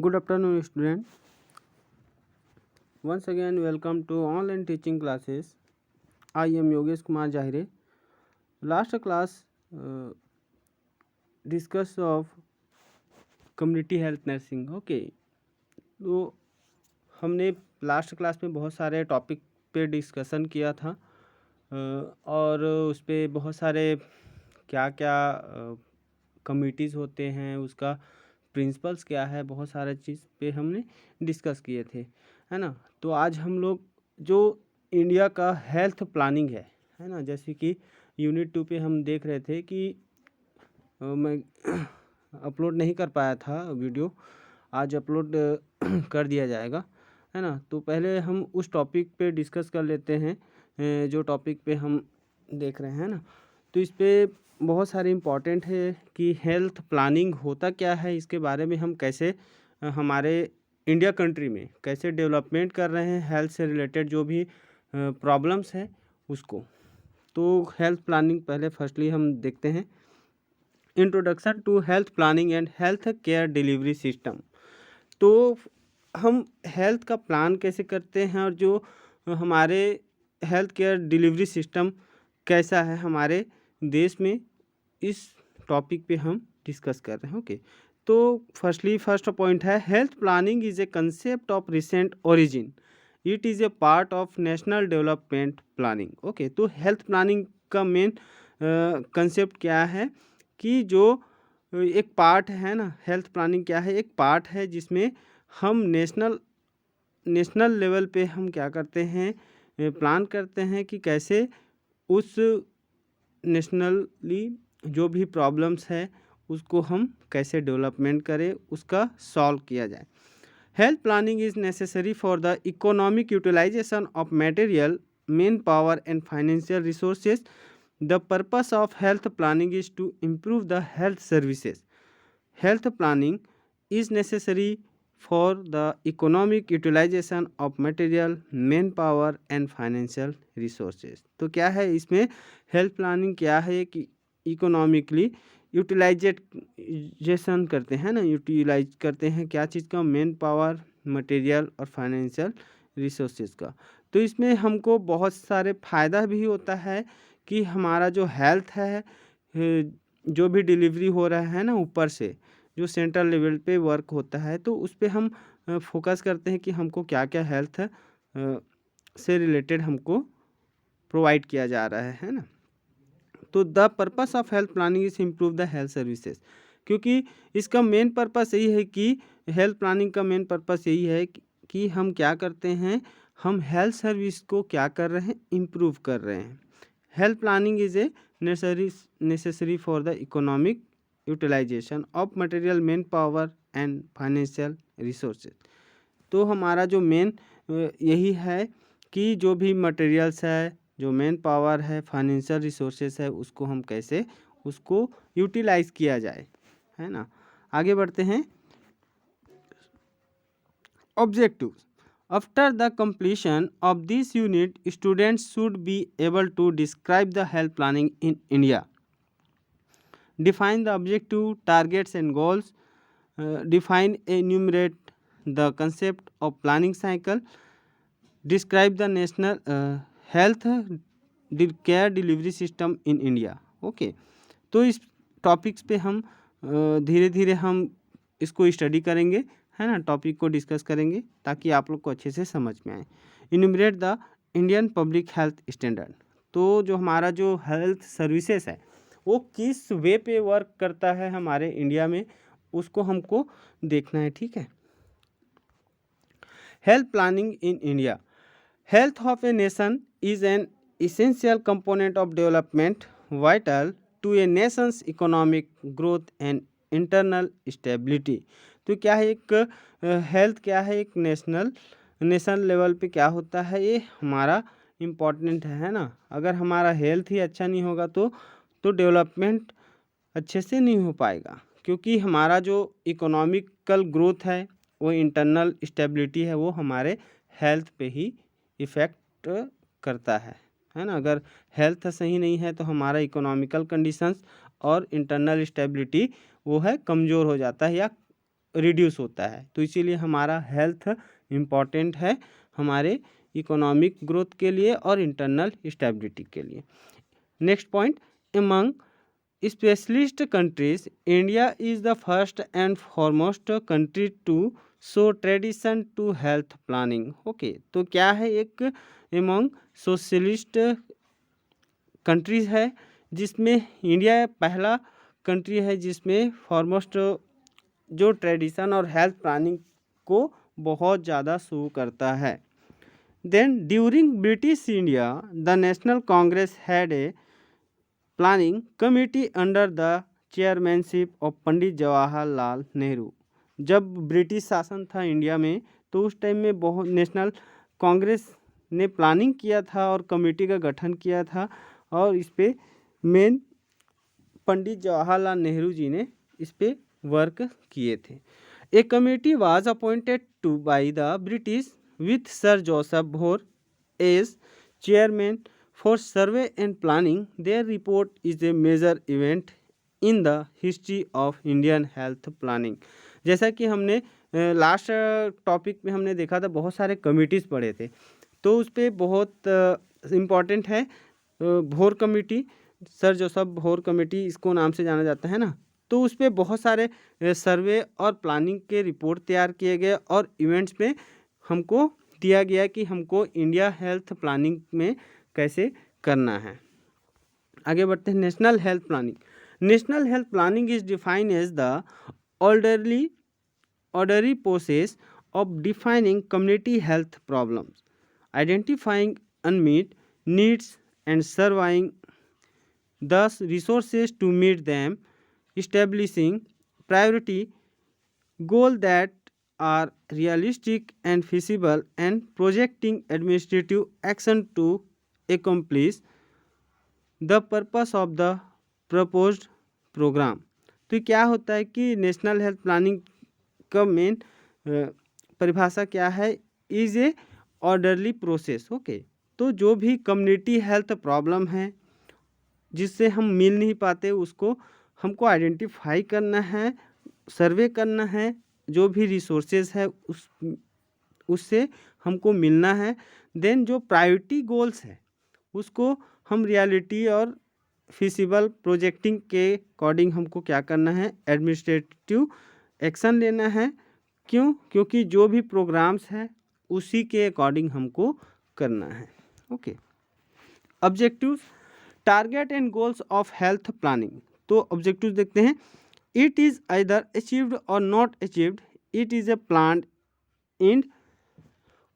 Good afternoon, student. Once again, welcome to online teaching classes. I am Yogesh Kumar Jahire. Last class discuss of community health nursing. Okay, तो हमने last class में बहुत सारे topic पे discussion किया था और उस पर बहुत सारे क्या क्या कमिटीज़ होते हैं, उसका प्रिंसिपल्स क्या है, बहुत सारे चीज़ पे हमने डिस्कस किए थे, है ना। तो आज हम लोग जो इंडिया का हेल्थ प्लानिंग है ना, जैसे कि यूनिट 2 पे हम देख रहे थे कि मैं अपलोड नहीं कर पाया था वीडियो, आज अपलोड कर दिया जाएगा, है ना। तो पहले हम उस टॉपिक पे डिस्कस कर लेते हैं जो टॉपिक पे हम देख रहे हैं ना। तो इस पे बहुत सारे इम्पॉर्टेंट है कि हेल्थ प्लानिंग होता क्या है, इसके बारे में हम कैसे हमारे इंडिया कंट्री में कैसे डेवलपमेंट कर रहे हैं, हेल्थ से रिलेटेड जो भी प्रॉब्लम्स हैं उसको। तो हेल्थ प्लानिंग पहले फर्स्टली हम देखते हैं, introduction to health planning and health care delivery system. तो हम हेल्थ का प्लान कैसे करते हैं और जो हमारे हेल्थ केयर डिलीवरी सिस्टम कैसा है हमारे देश में, इस टॉपिक पे हम डिस्कस कर रहे हैं। ओके, तो फर्स्ट पॉइंट है, health planning is a concept of recent origin, it is a part of national development planning. Okay, तो हेल्थ प्लानिंग का मेन कंसेप्ट क्या है कि जो एक पार्ट है ना, हेल्थ प्लानिंग क्या है, एक पार्ट है जिसमें हम नेशनल लेवल पे हम क्या करते हैं, प्लान करते हैं कि कैसे उस नेशनली जो भी प्रॉब्लम्स है उसको हम कैसे डेवलपमेंट करें, उसका सॉल्व किया जाए। Health planning is necessary for the economic utilization of material, man power and financial resources. The purpose of health planning is to improve the health services. Health planning is necessary for the economic utilization of material, manpower and financial resources. तो क्या है इसमें, health planning क्या है कि economically utilisation करते हैं ना, यूटिलाइज करते हैं क्या चीज़ का, मैन पावर, मटेरियल और फाइनेंशियल रिसोर्सेज का। तो इसमें हमको बहुत सारे फ़ायदा भी होता है कि हमारा जो हेल्थ है, जो भी डिलीवरी हो रहा है ना ऊपर से, जो सेंट्रल लेवल पे वर्क होता है, तो उस पे हम फोकस करते हैं कि हमको क्या क्या हेल्थ से रिलेटेड हमको प्रोवाइड किया जा रहा है ना। तो the purpose of health planning is improve the health services, क्योंकि इसका मेन पर्पस यही है कि हेल्थ प्लानिंग का मेन पर्पस यही है कि हम क्या करते हैं, हम हेल्थ सर्विस को क्या कर रहे हैं, इम्प्रूव कर रहे हैं। Health planning is a necessary for the economic utilization of material, man power and financial resources. तो हमारा जो मेन यही है कि जो भी मटेरियल्स है, जो मैन पावर है, फाइनेंशियल रिसोर्सेज है, उसको हम कैसे उसको यूटिलाइज किया जाए, है ना। आगे बढ़ते हैं, objective. After the completion of this unit, students should be able to describe the health planning in India, define the objective, targets and goals, define enumerate the concept of planning cycle, describe the national health care delivery system in India. Okay, तो इस topics पे हम धीरे धीरे हम इसको study करेंगे, है ना, टॉपिक को डिस्कस करेंगे ताकि आप लोग को अच्छे से समझ में आए। Enumerate the Indian public health standard. तो जो हमारा जो हेल्थ सर्विसेज है वो किस वे पे वर्क करता है हमारे इंडिया में, उसको हमको देखना है, ठीक है। Health planning in India. Health of a nation is an essential component of development, vital to a nation's economic growth and internal stability। तो क्या है एक हेल्थ, क्या है एक नेशनल लेवल पे क्या होता है, ये हमारा इम्पॉर्टेंट है ना। अगर हमारा हेल्थ ही अच्छा नहीं होगा तो डेवलपमेंट अच्छे से नहीं हो पाएगा, क्योंकि हमारा जो इकोनॉमिकल ग्रोथ है, वो इंटरनल स्टेबिलिटी है, वो हमारे हेल्थ पे ही इफ़ेक्ट करता है ना। अगर हेल्थ सही नहीं है तो हमारा इकोनॉमिकल कंडीशंस और इंटरनल स्टेबिलिटी वो है कमज़ोर हो जाता है या रिड्यूस होता है। तो इसीलिए हमारा हेल्थ इम्पॉर्टेंट है हमारे इकोनॉमिक ग्रोथ के लिए और इंटरनल स्टेबिलिटी के लिए। Next point, among specialist countries India is the first and foremost country to show tradition to health planning. Okay, तो क्या है, एक एमंग सोशलिस्ट कंट्रीज है जिसमें इंडिया पहला कंट्री है जिसमें फॉरमोस्ट जो ट्रेडिशन और हेल्थ प्लानिंग को बहुत ज़्यादा शो करता है। Then during British India the National Congress had a planning committee under the chairmanship of Pandit Jawaharlal Nehru. जब ब्रिटिश शासन था इंडिया में तो उस टाइम में बहुत नेशनल कांग्रेस ने प्लानिंग किया था और कमेटी का गठन किया था और इस पे मेन पंडित जवाहरलाल नेहरू जी ने इस पे वर्क किए थे। A committee was appointed to by the British with sir Joseph Bhore as chairman for survey and planning. Their report is a major event in the history of Indian health planning. जैसा कि हमने last topic में हमने देखा था, बहुत सारे committees पढ़े थे, तो उस पर बहुत इम्पॉर्टेंट है भोर कमेटी, सर जोसेफ भोर कमेटी इसको नाम से जाना जाता है ना। तो उस पर बहुत सारे सर्वे और प्लानिंग के रिपोर्ट तैयार किए गए और इवेंट्स पे हमको दिया गया कि हमको इंडिया हेल्थ प्लानिंग में कैसे करना है। आगे बढ़ते हैं, national health planning. National health planning is defined as the orderly process of defining community health problems, identifying unmet needs and surveying thus resources to meet them, establishing priority goals that are realistic and feasible, and projecting administrative action to accomplish the purpose of the proposed program। तो क्या होता है कि national health planning का main परिभाषा क्या है, is a orderly process. Okay, तो जो भी कम्युनिटी हेल्थ प्रॉब्लम है जिससे हम मिल नहीं पाते उसको हमको आइडेंटिफाई करना है, सर्वे करना है, जो भी रिसोर्सेज है उससे हमको मिलना है। देन जो प्रायोरिटी गोल्स है उसको हम रियलिटी और फिजिबल प्रोजेक्टिंग के अकॉर्डिंग हमको क्या करना है, एडमिनिस्ट्रेटिव एक्शन लेना है। क्यों? क्योंकि जो भी प्रोग्राम्स हैं उसी के अकॉर्डिंग हमको करना है। Okay, objectives, target and goals of health planning. तो ऑब्जेक्टिव्स देखते हैं, इट इज़ आइदर अचीव्ड और not achieved, it is a plan in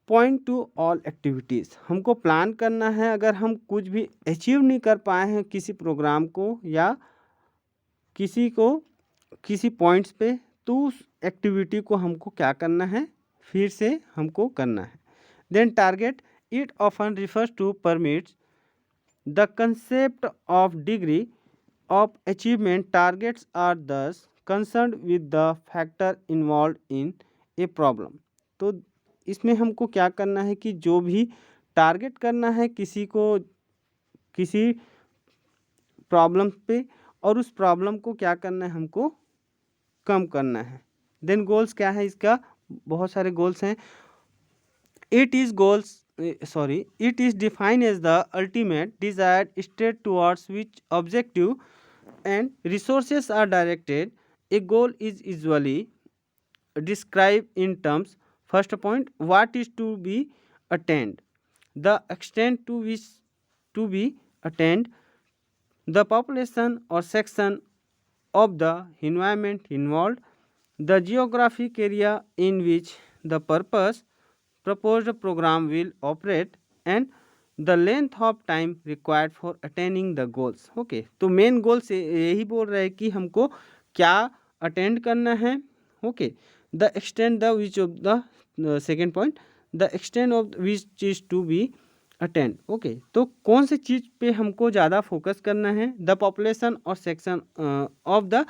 point two all activities. हमको प्लान करना है, अगर हम कुछ भी अचीव नहीं कर पाए हैं किसी प्रोग्राम को या किसी पॉइंट्स पे, तो उस एक्टिविटी को हमको क्या करना है, फिर से हमको करना है। Then target, it often refers to permits the concept of degree of achievement. Targets are thus concerned with the factor involve in a problem. तो इसमें हमको क्या करना है कि जो भी टारगेट करना है किसी प्रॉब्लम पे, और उस प्रॉब्लम को क्या करना है, हमको कम करना है। देन गोल्स क्या है, इसका बहुत सारे गोल्स हैं। It is defined as the ultimate desired state towards which objective and resources are directed. A goal is usually describe in terms, first point, what is to be attend, the extent to which to be attend, the population or section of the environment involved, the geographic area in which the proposed program will operate, and the length of time required for attaining the goals। Okay, तो main goal से यही बोल रहे हैं कि हमको क्या attend करना है। Okay, the extent the which of the second point, the extent of which is to be attend. Okay, तो कौन सी चीज़ पे हमको ज़्यादा फोकस करना है, द पॉपुलेशन और section of the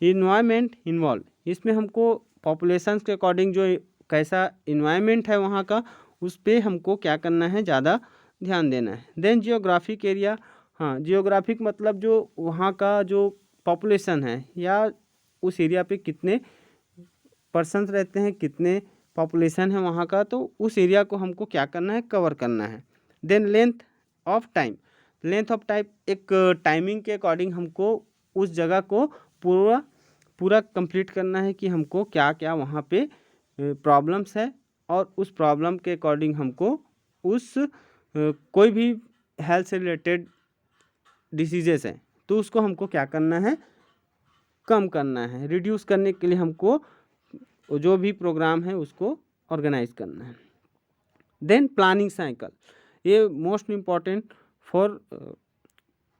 environment involve. इसमें हमको पॉपुलेशन के अकॉर्डिंग जो कैसा इन्वायरमेंट है वहाँ का, उस पर हमको क्या करना है, ज़्यादा ध्यान देना है। देन जियोग्राफिक एरिया, हाँ, जियोग्राफिक मतलब जो वहाँ का जो पॉपुलेशन है या उस एरिया पे कितने पर्सन्स रहते हैं, कितने पॉपुलेशन है वहाँ का, तो उस एरिया को हमको क्या करना है, कवर करना है। Then length of time, length of time एक टाइमिंग के अकॉर्डिंग हमको उस जगह को पूरा कंप्लीट करना है कि हमको क्या क्या वहाँ पे प्रॉब्लम्स है, और उस प्रॉब्लम के अकॉर्डिंग हमको उस कोई भी हेल्थ से रिलेटेड डिसीजेस हैं तो उसको हमको क्या करना है, कम करना है। रिड्यूस करने के लिए हमको जो भी प्रोग्राम है उसको ऑर्गेनाइज करना है। देन प्लानिंग साइकिल, ये most important for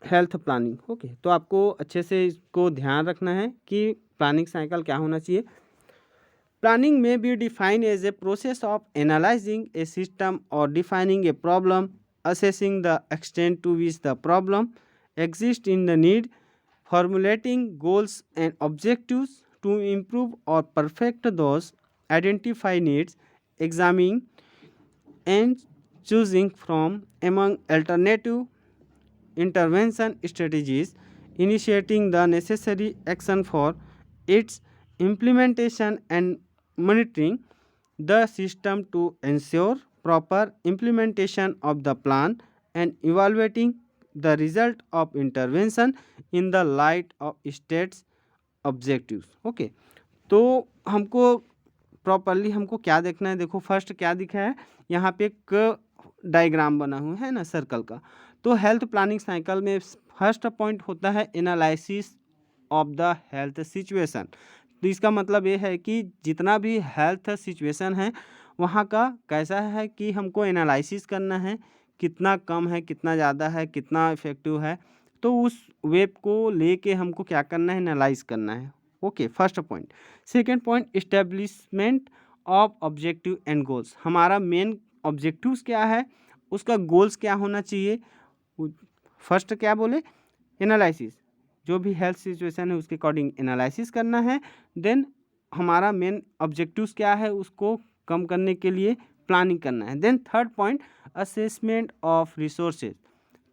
health planning. Okay, तो आपको अच्छे से इसको ध्यान रखना है कि प्लानिंग साइकिल क्या होना चाहिए। प्लानिंग में be defined as a process of analysing a system और defining a problem, assessing the extent to which the problem exists in the need, formulating goals and objectives to improve or perfect those identified needs, examining and choosing from among alternative intervention strategies, initiating the necessary action for its implementation and monitoring the system to ensure proper implementation of the plan, and evaluating the result of intervention in the light of states objectives। Okay, तो हमको properly हमको क्या देखना है, देखो first क्या दिखा है यहाँ पे, एक डायग्राम बना हुआ है ना सर्कल का। तो हेल्थ प्लानिंग साइकिल में फर्स्ट पॉइंट होता है analysis of the health situation. तो इसका मतलब ये है कि जितना भी हेल्थ सिचुएशन है वहाँ का कैसा है कि हमको एनालिसिस करना है, कितना कम है, कितना ज़्यादा है, कितना इफेक्टिव है, तो उस वेब को लेके हमको क्या करना है, एनालाइज करना है। Okay, first point. Second point, establishment of objective and goals. हमारा मेन ऑब्जेक्टिव्स क्या है, उसका गोल्स क्या होना चाहिए। फर्स्ट क्या बोले, एनालिसिस, जो भी हेल्थ सिचुएशन है उसके अकॉर्डिंग एनालिसिस करना है। देन हमारा मेन ऑब्जेक्टिव्स क्या है, उसको कम करने के लिए प्लानिंग करना है। Then third point, assessment of resources.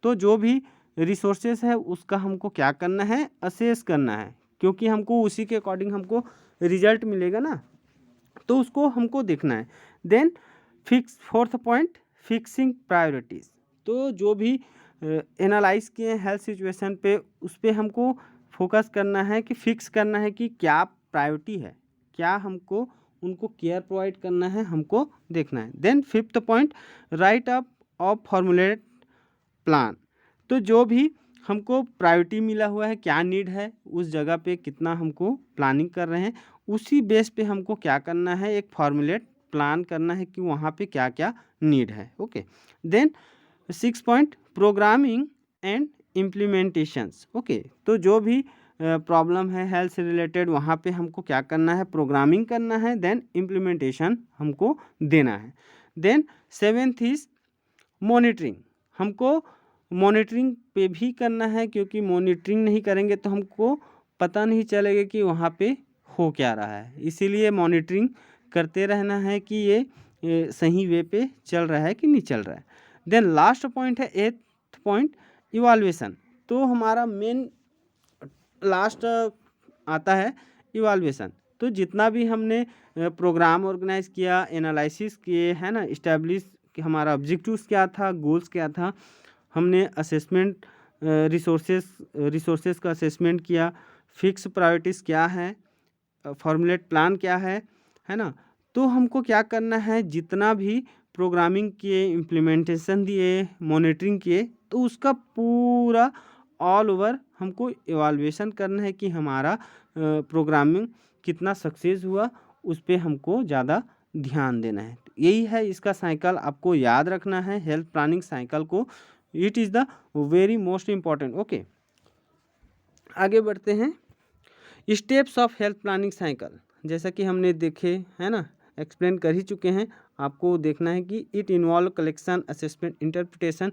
तो जो भी रिसोर्सेज है उसका हमको क्या करना है, असेस करना है, क्योंकि हमको उसी के अकॉर्डिंग हमको रिजल्ट मिलेगा ना, तो उसको हमको देखना है। Then fourth point, fixing priorities. तो जो भी एनालाइज किए हेल्थ सिचुएशन पे, उस पर हमको फोकस करना है कि फिक्स करना है कि क्या प्रायोरिटी है, क्या हमको उनको केयर प्रोवाइड करना है, हमको देखना है। Then fifth point, write up of formulate plan. तो जो भी हमको प्रायोरिटी मिला हुआ है, क्या नीड है उस जगह पे, कितना हमको प्लानिंग कर रहे हैं, उसी बेस पे हमको क्या करना है, एक फॉर्मुलेट प्लान करना है कि वहाँ पे क्या क्या नीड है। Okay, then six point, programming and implementations. Okay, तो जो भी प्रॉब्लम है हेल्थ से रिलेटेड, वहाँ पे हमको क्या करना है, प्रोग्रामिंग करना है, देन इम्प्लीमेंटेशन हमको देना है। Then seventh is monitoring. हमको मॉनिटरिंग पे भी करना है, क्योंकि मॉनिटरिंग नहीं करेंगे तो हमको पता नहीं चलेगा कि वहाँ पे हो क्या रहा है, इसीलिए मॉनिटरिंग करते रहना है कि ये सही वे पे चल रहा है कि नहीं चल रहा है। देन लास्ट पॉइंट है एथ पॉइंट, इवाल्वेशन। तो हमारा मेन लास्ट आता है इवाल्वेशन। तो जितना भी हमने प्रोग्राम ऑर्गेनाइज किया, एनालिसिस किए, है ना, इस्टेब्लिश कि हमारा ऑब्जेक्टिव्स क्या था, गोल्स क्या था, हमने असेसमेंट रिसोर्सेज का असेसमेंट किया, फिक्स प्रायोरिटीज़ क्या है, फॉर्मुलेट प्लान क्या है ना। तो हमको क्या करना है, जितना भी प्रोग्रामिंग किए, इम्प्लीमेंटेशन दिए, मॉनिटरिंग किए, तो उसका पूरा ऑल ओवर हमको इवाल्वेशन करना है कि हमारा प्रोग्रामिंग कितना सक्सेस हुआ, उस पर हमको ज़्यादा ध्यान देना है। यही है इसका साइकिल, आपको याद रखना है हेल्थ प्लानिंग साइकिल को। It is the very most important. Okay, आगे बढ़ते हैं। Steps of health planning cycle, जैसा कि हमने देखे है ना, एक्सप्लेन कर ही चुके हैं। आपको देखना है कि it involve collection, assessment, interpretation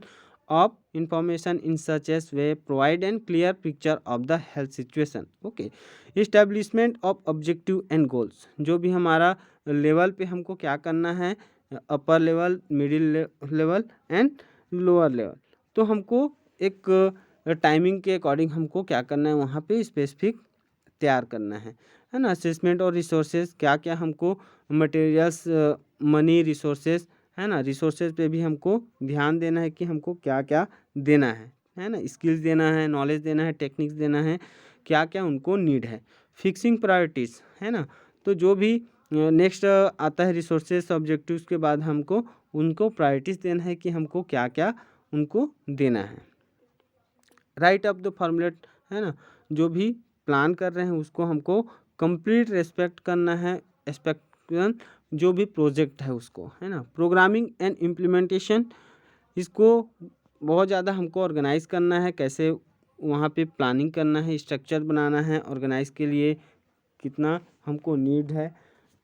of information in such as way provide and clear picture of the health situation. Okay, establishment of objective and goals. जो भी हमारा लेवल पे हमको क्या करना है, upper level, middle level and lower level, तो हमको एक टाइमिंग के अकॉर्डिंग हमको क्या करना है, वहाँ पे स्पेसिफिक तैयार करना है है ना, असेसमेंट और रिसोर्सेज, क्या क्या हमको मटेरियल्स, मनी, रिसोर्सेज, है ना, रिसोर्सेज पे भी हमको ध्यान देना है कि हमको क्या क्या देना है ना, स्किल्स देना है, नॉलेज देना है, टेक्निक्स देना है, क्या क्या उनको नीड है। फिक्सिंग प्रायोरिटीज़, है ना, तो जो भी नेक्स्ट आता है रिसोर्सेज ऑब्जेक्टिव्स के बाद हमको उनको प्रायोरिटीज़ देना है कि हमको क्या क्या उनको देना है। राइट अप द फॉर्मुलेट, है ना, जो भी प्लान कर रहे हैं उसको हमको कंप्लीट रेस्पेक्ट करना है, एक्सपेक्टेशन जो भी प्रोजेक्ट है उसको, है ना। प्रोग्रामिंग एंड इम्प्लीमेंटेशन, इसको बहुत ज़्यादा हमको ऑर्गेनाइज करना है, कैसे वहाँ पे प्लानिंग करना है, स्ट्रक्चर बनाना है, ऑर्गेनाइज के लिए कितना हमको नीड है,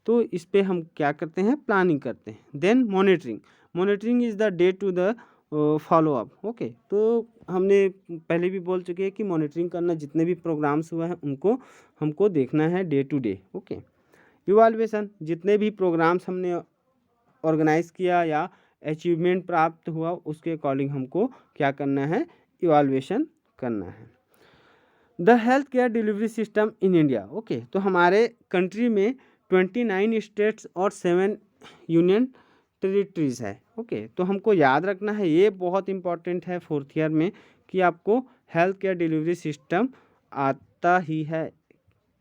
तो इस पे हम क्या करते हैं, प्लानिंग करते हैं। Then monitoring is the day to the follow up. Okay, तो हमने पहले भी बोल चुके हैं कि मॉनिटरिंग करना, जितने भी प्रोग्राम्स हुए हैं उनको हमको देखना है day to day. Okay, evaluation, जितने भी प्रोग्राम्स हमने ऑर्गेनाइज किया या अचीवमेंट प्राप्त हुआ उसके अकॉर्डिंग हमको क्या करना है, इवाल्युएशन करना है। The health care delivery system in India. Okay, तो हमारे कंट्री में 29 स्टेट्स और 7 यूनियन टेरिटरीज है। ओके, तो हमको याद रखना है, ये बहुत इंपॉर्टेंट है फोर्थ ईयर में, कि आपको हेल्थ केयर डिलीवरी सिस्टम आता ही है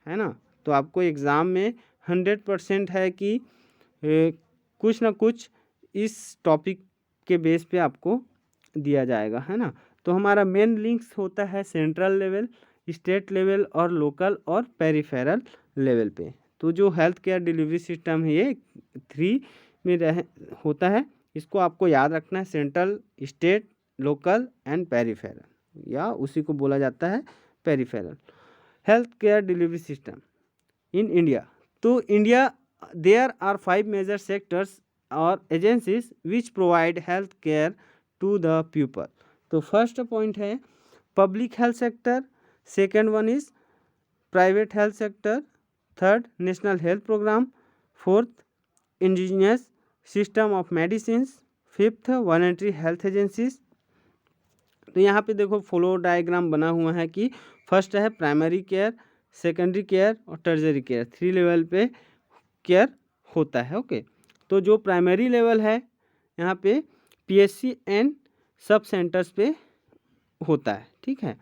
ना। तो आपको एग्ज़ाम में 100% है कि कुछ ना कुछ इस टॉपिक के बेस पे आपको दिया जाएगा, है ना। तो हमारा मेन लिंक्स होता है सेंट्रल लेवल, स्टेट लेवल और लोकल और पेरिफेरल लेवल पे। तो जो हेल्थ केयर डिलीवरी सिस्टम है ये 3 में होता है, इसको आपको याद रखना है, central, state, local and peripheral, या उसी को बोला जाता है peripheral. Health care delivery system in India, तो India there are 5 major sectors और agencies which provide health care to the people. तो फर्स्ट पॉइंट है public health sector, second one is private health sector, third national health programme, fourth indigenous system of medicine, fifth voluntary health agencies. तो यहाँ पे देखो flow diagram बना हुआ है कि फर्स्ट है प्राइमरी केयर, सेकेंडरी केयर और टर्जरी केयर, 3 लेवल पे केयर होता है। ओके, तो जो प्राइमरी लेवल है यहाँ पे पीएचसी एंड सब सेंटर्स पे होता है, ठीक है।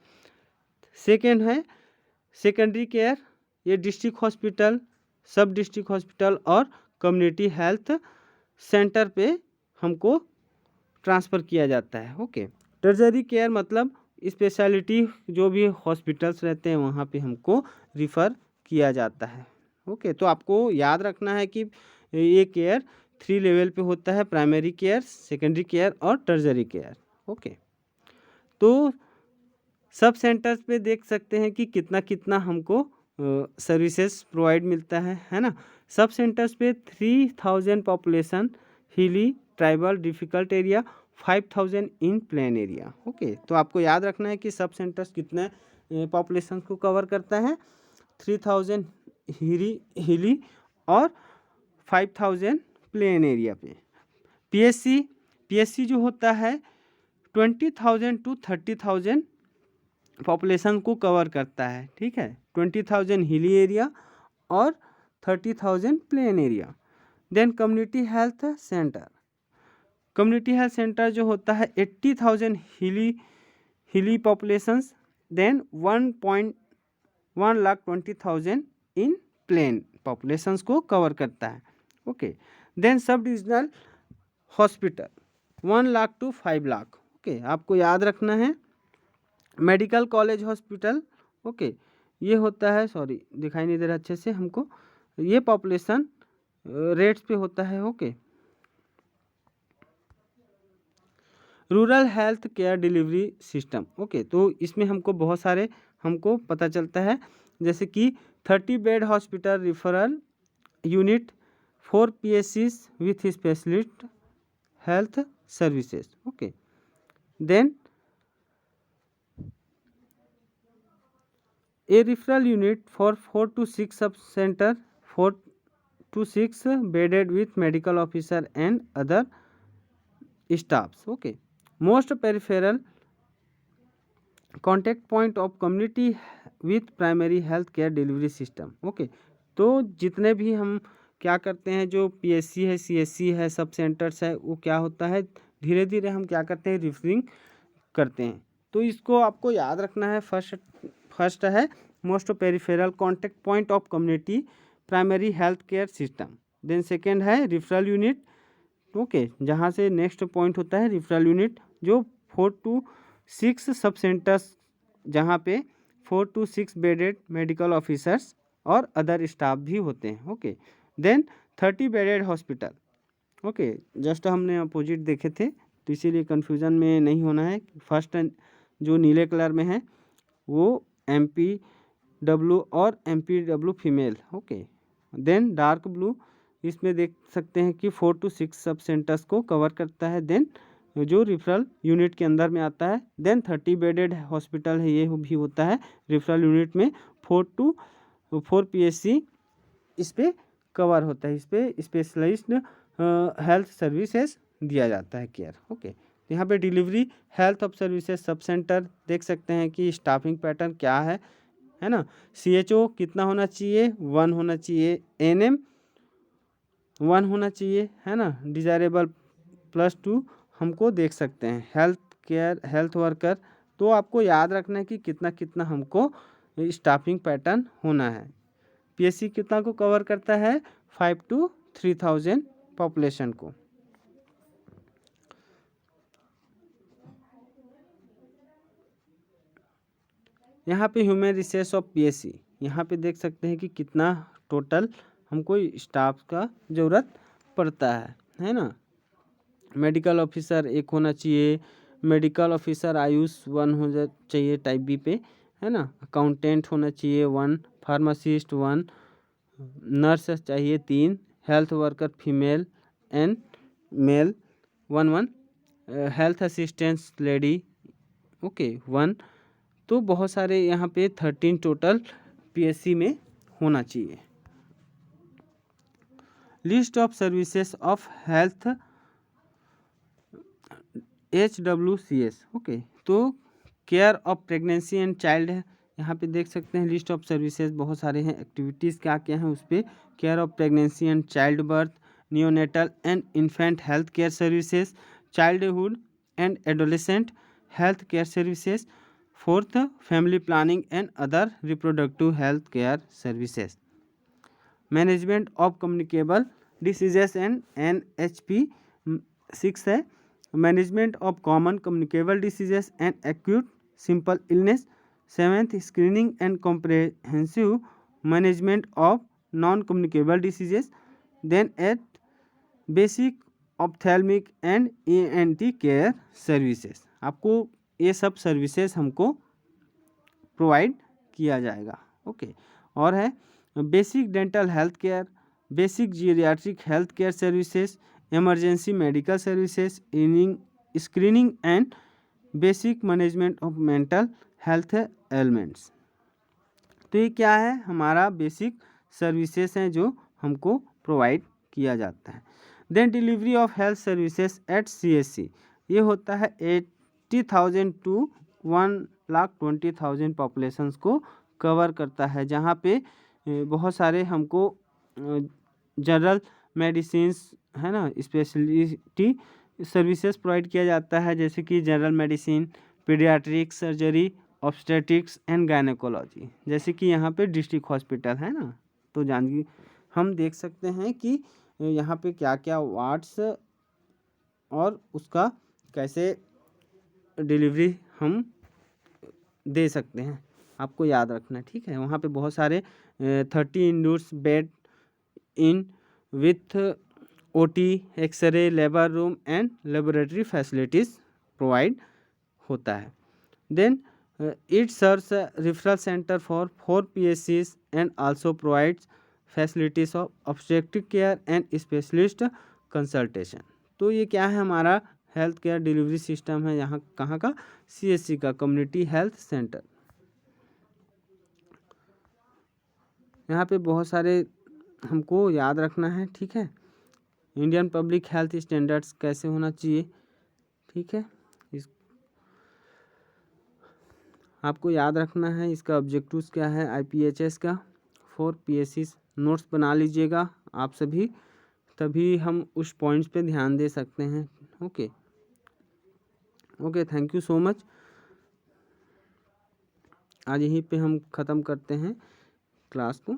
सेकेंड है सेकेंडरी केयर, ये डिस्ट्रिक्ट हॉस्पिटल, सब डिस्ट्रिक्ट हॉस्पिटल और कम्युनिटी हेल्थ सेंटर पे हमको ट्रांसफ़र किया जाता है। ओके, टर्जरी केयर मतलब स्पेशलिटी जो भी हॉस्पिटल्स रहते हैं वहाँ पे हमको रिफ़र किया जाता है। ओके, तो आपको याद रखना है कि ये केयर 3 लेवल पे होता है, प्राइमरी केयर, सेकेंडरी केयर और टर्जरी केयर। ओके, तो सब सेंटर्स पे देख सकते हैं कि कितना कितना हमको सर्विसेज प्रोवाइड मिलता है ना। सब सेंटर्स पे 3000 पॉपुलेशन, हिली, ट्राइबल, डिफिकल्ट एरिया, 5000 इन प्लेन एरिया। ओके, तो आपको याद रखना है कि सब सेंटर्स कितने पॉपुलेशन को कवर करता है, 3000 हिली और 5000 प्लेन एरिया पे। पीएससी जो होता है 20,000 to 30,000 पॉपुलेशन को कवर करता है, ठीक है, 20,000 हिली एरिया और 30,000 plain area. Then community health centre जो होता है 80,000 hilly populations, then 1,20,000 in plain populations को कवर करता है। Okay, then sub divisional hospital 1 lakh to 5 lakh. Okay, आपको याद रखना है मेडिकल कॉलेज हॉस्पिटल। ओके, ये होता है, सॉरी दिखाई नहीं दे रहा अच्छे से हमको, ये पॉपुलेशन रेट्स पे होता है। Okay, rural health care delivery system. Okay, तो इसमें हमको बहुत सारे हमको पता चलता है, जैसे कि 30 bed hospital referral unit, 4 PSCs with specialist health services. Okay, then a referral unit for 4 to 6 sub center, 4 to 6 bedded with medical officer and other staffs. Okay, most peripheral contact point of community with primary health care delivery system. Okay, तो जितने भी हम क्या करते हैं, जो PSC है, CSC है, सब सेंटर्स है, वो क्या होता है, धीरे धीरे हम क्या करते हैं, रिफरिंग करते हैं। तो इसको आपको याद रखना है। फर्स्ट है most peripheral contact point of community primary health care system. Then second है रिफरल यूनिट, ओके, जहाँ से नेक्स्ट पॉइंट होता है रिफरल यूनिट, जो 4 to 6 सब सेंटर्स, जहाँ पे 4 to 6 बेडेड मेडिकल ऑफिसर्स और अदर स्टाफ भी होते हैं, okay. Then 30 bedded hospital, okay, just हमने अपोजिट देखे थे, तो इसीलिए कन्फ्यूज़न में नहीं होना है। फर्स्ट जो नीले कलर में है वो MPW और MPW female, okay. Then dark blue, इसमें देख सकते हैं कि 4 to 6 सब सेंटर्स को कवर करता है। देन जो रिफरल यूनिट के अंदर में आता है। देन 30 बेडेड हॉस्पिटल है, ये भी होता है रिफरल यूनिट में। 4 to 4 PSC इस पे कवर होता है, इस पे स्पेशलिस्ट हेल्थ सर्विसेज दिया जाता है, केयर, ओके। यहाँ पे delivery health of services sub centre देख सकते हैं कि स्टाफिंग पैटर्न क्या है ना। CHO कितना होना चाहिए, 1 होना चाहिए। NM 1 होना चाहिए, है ना। डिजायरेबल +2 हमको देख सकते हैं। हेल्थ केयर हेल्थ वर्कर, तो आपको याद रखना है कि कितना कितना हमको स्टाफिंग पैटर्न होना है। PSC कितना को कवर करता है, 5 to 3,000 पॉपुलेशन को। यहाँ पे ह्यूमन रिसोर्स ऑफ PSC, यहाँ पे देख सकते हैं कि कितना टोटल हमको स्टाफ का ज़रूरत पड़ता है ना। मेडिकल ऑफिसर 1 होना चाहिए, मेडिकल ऑफिसर आयुष 1 हो चाहिए टाइप B पे, है ना। अकाउंटेंट होना चाहिए 1, फार्मासिस्ट 1, नर्स चाहिए 3, health worker female and male 1, health assistants lady, okay, 1। तो बहुत सारे यहाँ पे 13 टोटल PSC में होना चाहिए। List of services of health HWCS, okay. तो care of pregnancy and child है, यहाँ पे देख सकते हैं लिस्ट ऑफ सर्विसेज बहुत सारे हैं। एक्टिविटीज़ क्या क्या हैं उस पर, care of pregnancy and child birth, neonatal and infant health care services, childhood and adolescent health care services, 4th family planning and other reproductive health care services, management of communicable diseases and NHP 6 है, management of common communicable diseases and acute simple illness, 7th screening and comprehensive management of non communicable diseases. Then 8 basic ophthalmic and ENT care services. आपको ये सब services हमको provide किया जाएगा, okay. और है basic dental health care, basic geriatric health care services, emergency medical services, screening and basic management of mental health elements. तो ये क्या है, हमारा बेसिक सर्विसेज हैं जो हमको प्रोवाइड किया जाता है। Then delivery of health services at CSC, ये होता है 80,000 to 1,20,000 पॉपुलेशंस को कवर करता है, जहाँ पे बहुत सारे हमको जनरल मेडिसिन्स, है ना, स्पेशलिटी सर्विसेज प्रोवाइड किया जाता है, जैसे कि general medicine, paediatric surgery, obstetrics and gynaecology, जैसे कि यहाँ पे डिस्ट्रिक्ट हॉस्पिटल है ना। तो जानिए हम देख सकते हैं कि यहाँ पे क्या क्या वार्ड्स और उसका कैसे डिलीवरी हम दे सकते हैं, आपको याद रखना है, ठीक है। वहाँ पे बहुत सारे 30 indoors bed in with OT, X-ray, labour room and laboratory facilities provide होता है। Then it serves referral centre for 4 PSCs and also provides facilities of obstetric care and specialist consultation. तो ये क्या है, हमारा हेल्थ केयर डिलीवरी सिस्टम है, यहाँ कहाँ का, CSC का, कम्युनिटी हेल्थ सेंटर। यहाँ पे बहुत सारे हमको याद रखना है, ठीक है। इंडियन पब्लिक हेल्थ स्टैंडर्ड्स कैसे होना चाहिए, ठीक है, इस आपको याद रखना है। इसका ऑब्जेक्टिव्स क्या है IPHS का, 4 PSCs नोट्स बना लीजिएगा आप सभी, तभी हम उस पॉइंट्स पे ध्यान दे सकते हैं। Okay okay, thank you so much. आज यहीं पे हम ख़त्म करते हैं क्लास को।